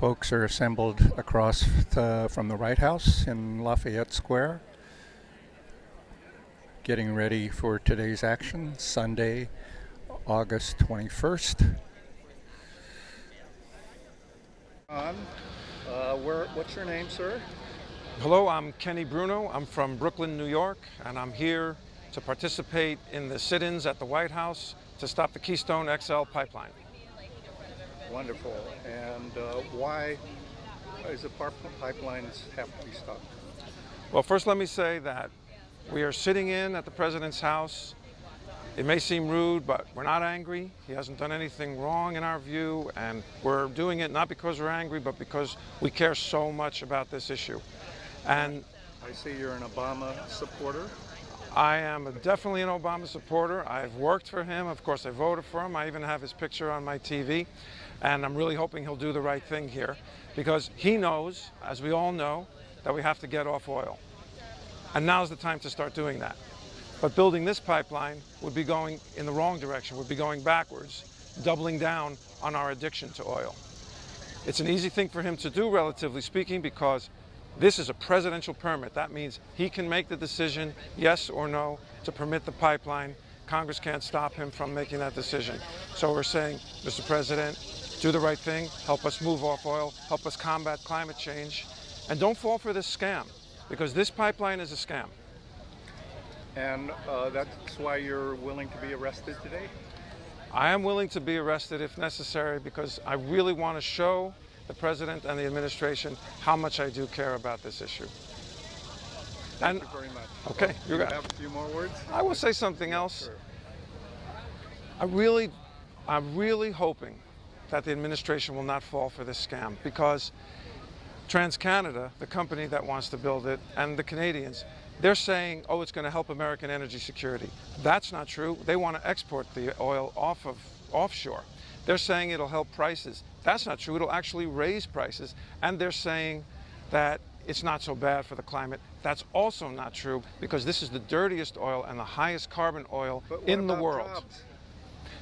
Folks are assembled across from the White House in Lafayette Square, getting ready for today's action, Sunday, August 21st. What's your name, sir? Hello, I'm Kenny Bruno. I'm from Brooklyn, New York, and I'm here to participate in the sit-ins at the White House to stop the Keystone XL Pipeline. Wonderful. And why does the pipelines have to be stopped? Well, first let me say that we are sitting in at the President's house. It may seem rude, but we're not angry. He hasn't done anything wrong in our view, and we're doing it not because we're angry, but because we care so much about this issue. And I see you're an Obama supporter. I am definitely an Obama supporter. I've worked for him. Of course, I voted for him. I even have his picture on my TV. And I'm really hoping he'll do the right thing here, because he knows, as we all know, that we have to get off oil. And now's the time to start doing that. But building this pipeline would be going in the wrong direction, would be going backwards, doubling down on our addiction to oil. It's an easy thing for him to do, relatively speaking, because this is a presidential permit. That means he can make the decision, yes or no, to permit the pipeline. Congress can't stop him from making that decision. So we're saying, Mr. President, do the right thing, help us move off oil, help us combat climate change, and don't fall for this scam, because this pipeline is a scam. And that's why you're willing to be arrested today? I am willing to be arrested if necessary, because I really want to show the President and the administration how much I do care about this issue. Thank you very much. Okay, you have a few more words? I will say something else. Sure. I'm really hoping that the administration will not fall for this scam, because TransCanada, the company that wants to build it, and the Canadians, they're saying, oh, it's going to help American energy security. That's not true. They want to export the oil offshore. They're saying it'll help prices. That's not true. It'll actually raise prices. And they're saying that it's not so bad for the climate. That's also not true, because this is the dirtiest oil and the highest carbon oil in the world. Jobs?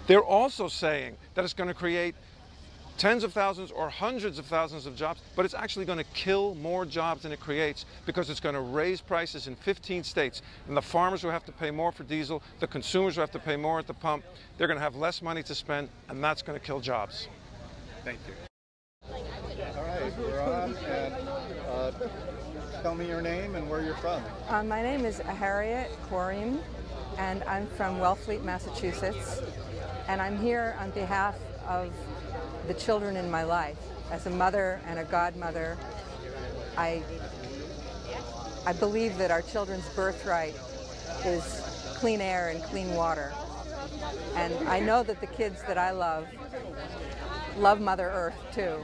They're also saying that it's going to create tens of thousands or hundreds of thousands of jobs, but it's actually going to kill more jobs than it creates, because it's going to raise prices in 15 states. And the farmers will have to pay more for diesel, the consumers will have to pay more at the pump, they're going to have less money to spend, and that's going to kill jobs. Thank you. All right, we're on, and tell me your name and where you're from. My name is Harriet Quarim, and I'm from Wellfleet, Massachusetts, and I'm here on behalf of the children in my life. As a mother and a godmother, I believe that our children's birthright is clean air and clean water. And I know that the kids that I love Mother Earth too.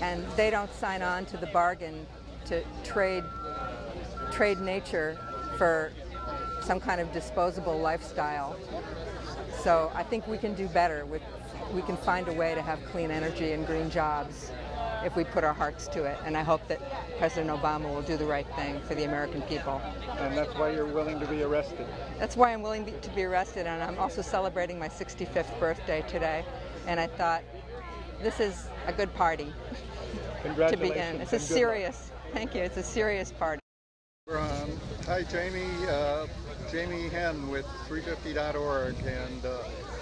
And they don't sign on to the bargain to trade nature for some kind of disposable lifestyle. So I think we can do better. We can find a way to have clean energy and green jobs if we put our hearts to it. And I hope that President Obama will do the right thing for the American people. And that's why you're willing to be arrested? That's why I'm willing to be arrested, and I'm also celebrating my 65th birthday today. And I thought, this is a good party to be in. It's a serious, thank you, it's a serious party. Hi, Jamie Henn with 350.org, and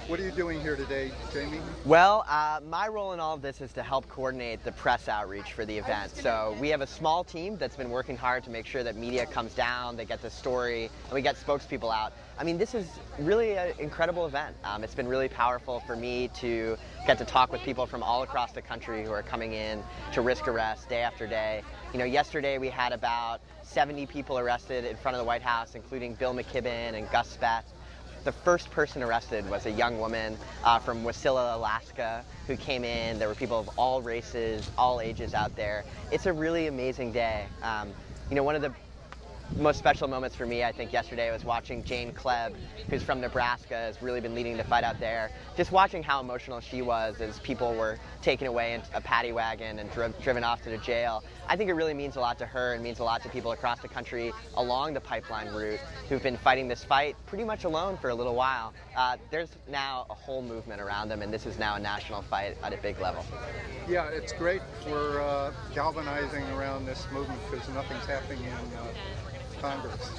what are you doing here today, Jamie? Well, my role in all of this is to help coordinate the press outreach for the event. So we have a small team that's been working hard to make sure that media comes down, they get the story, and we get spokespeople out. I mean, this is really an incredible event. It's been really powerful for me to get to talk with people from all across the country who are coming in to risk arrest day after day. You know, yesterday we had about 70 people arrested in front of the White House, including Bill McKibben and Gus Speth. The first person arrested was a young woman from Wasilla, Alaska, who came in. There were people of all races, all ages out there. It's a really amazing day. You know, one of the most special moments for me, I think, yesterday was watching Jane Klebb, who's from Nebraska, has really been leading the fight out there. Just watching how emotional she was as people were taken away in a paddy wagon and driven off to the jail. I think it really means a lot to her and means a lot to people across the country along the pipeline route who've been fighting this fight pretty much alone for a little while. There's now a whole movement around them, and this is now a national fight at a big level. Yeah, it's great for galvanizing around this movement because nothing's happening in Congress.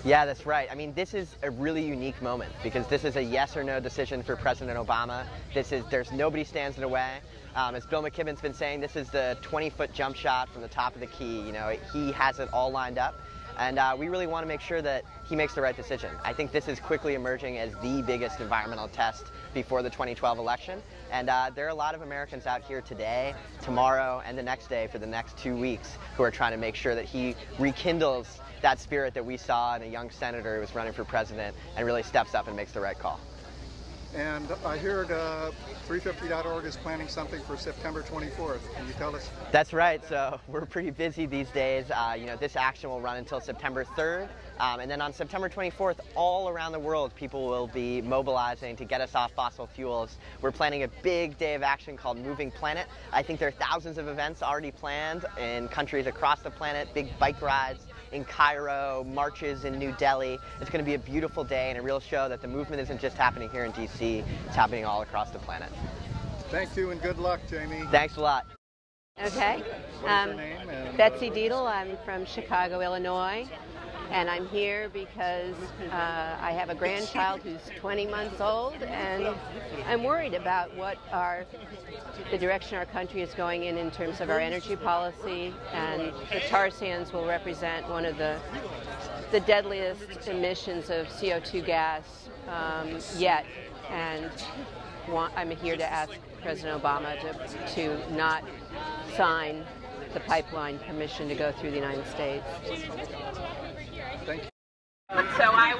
Yeah, that's right. I mean, this is a really unique moment because this is a yes or no decision for President Obama. There's nobody stands in the way. As Bill McKibben's been saying, this is the 20-foot jump shot from the top of the key. You know, he has it all lined up. And we really want to make sure that he makes the right decision. I think this is quickly emerging as the biggest environmental test before the 2012 election. And there are a lot of Americans out here today, tomorrow, and the next day for the next 2 weeks who are trying to make sure that he rekindles that spirit that we saw in a young senator who was running for president and really steps up and makes the right call. And I heard 350.org is planning something for September 24th. Can you tell us? That's right. So we're pretty busy these days. You know, this action will run until September 3rd. And then on September 24th, all around the world, people will be mobilizing to get us off fossil fuels. We're planning a big day of action called Moving Planet. I think there are thousands of events already planned in countries across the planet, big bike rides in Cairo, marches in New Delhi. It's going to be a beautiful day and a real show that the movement isn't just happening here in D.C., it's happening all across the planet. Thank you and good luck, Jamie. Thanks a lot. Okay. What is your name? And, Betsy Deedle. I'm from Chicago, Illinois. And I'm here because I have a grandchild who's 20 months old, and I'm worried about the direction our country is going in terms of our energy policy. And the tar sands will represent one of the deadliest emissions of CO2 gas yet. And I'm here to ask President Obama to not sign the pipeline permission to go through the United States. thank you. So I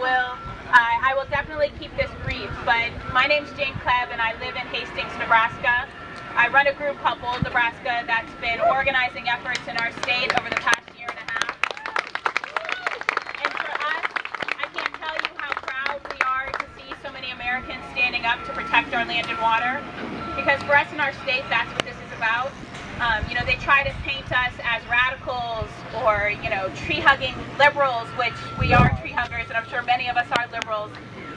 will definitely keep this brief, but my name's Jane Klebb and I live in Hastings, Nebraska. I run a group called Bold Nebraska that's been organizing efforts in our state over the past year and a half. And for us, I can't tell you how proud we are to see so many Americans standing up to protect our land and water, because for us in our state, that's what this is about. You know, they try to paint us as radicals or, you know, tree-hugging liberals, which we are tree huggers, and I'm sure many of us are liberals,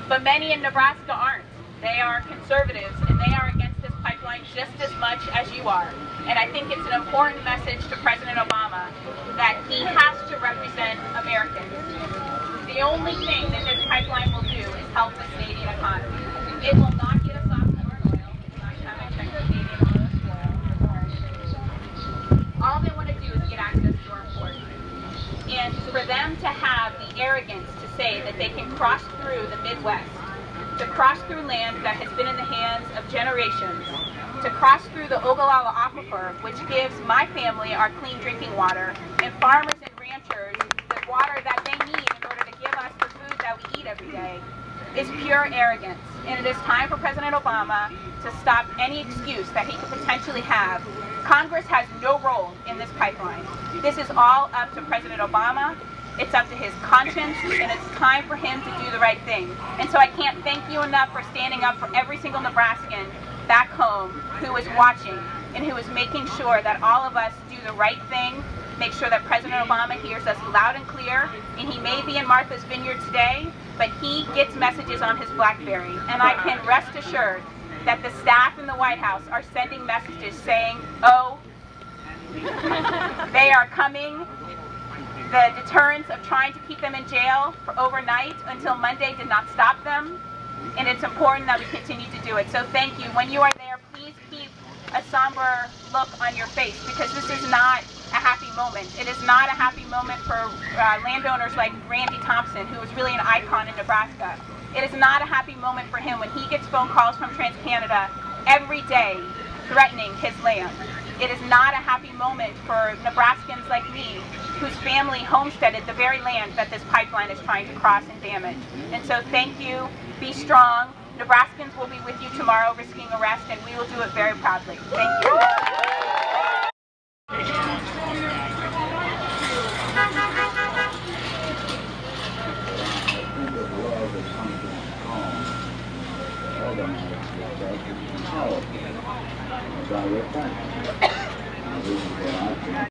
but many in Nebraska aren't. They are conservatives, and they are against this pipeline just as much as you are. And I think it's an important message to President Obama that he has to represent Americans. The only thing that this pipeline will do is help the Canadian economy. It will not get us off foreign oil. Last time I checked, Canadian oil is all they want to do is get access to our ports. And for them to have the arrogance to say that they can cross through the Midwest, to cross through land that has been in the hands of generations, to cross through the Ogallala Aquifer, which gives my family our clean drinking water, and farmers and ranchers the water that they need in order to give us the food that we eat every day, is pure arrogance. And it is time for President Obama to stop any excuse that he could potentially have. Congress has no role in this pipeline. This is all up to President Obama. It's up to his conscience, and it's time for him to do the right thing. And so I can't thank you enough for standing up for every single Nebraskan back home who is watching and who is making sure that all of us do the right thing, make sure that President Obama hears us loud and clear. And he may be in Martha's Vineyard today, but he gets messages on his BlackBerry. And I can rest assured that the staff in the White House are sending messages saying, oh, they are coming. The deterrence of trying to keep them in jail for overnight until Monday did not stop them, and it's important that we continue to do it. So thank you. When you are there, please keep a somber look on your face, because this is not a happy moment. It is not a happy moment for landowners like Randy Thompson, who is really an icon in Nebraska. It is not a happy moment for him when he gets phone calls from TransCanada every day threatening his land. It is not a happy moment for Nebraskans like me, whose family homesteaded the very land that this pipeline is trying to cross and damage. And so thank you, be strong. Nebraskans will be with you tomorrow risking arrest, and we will do it very proudly. Thank you.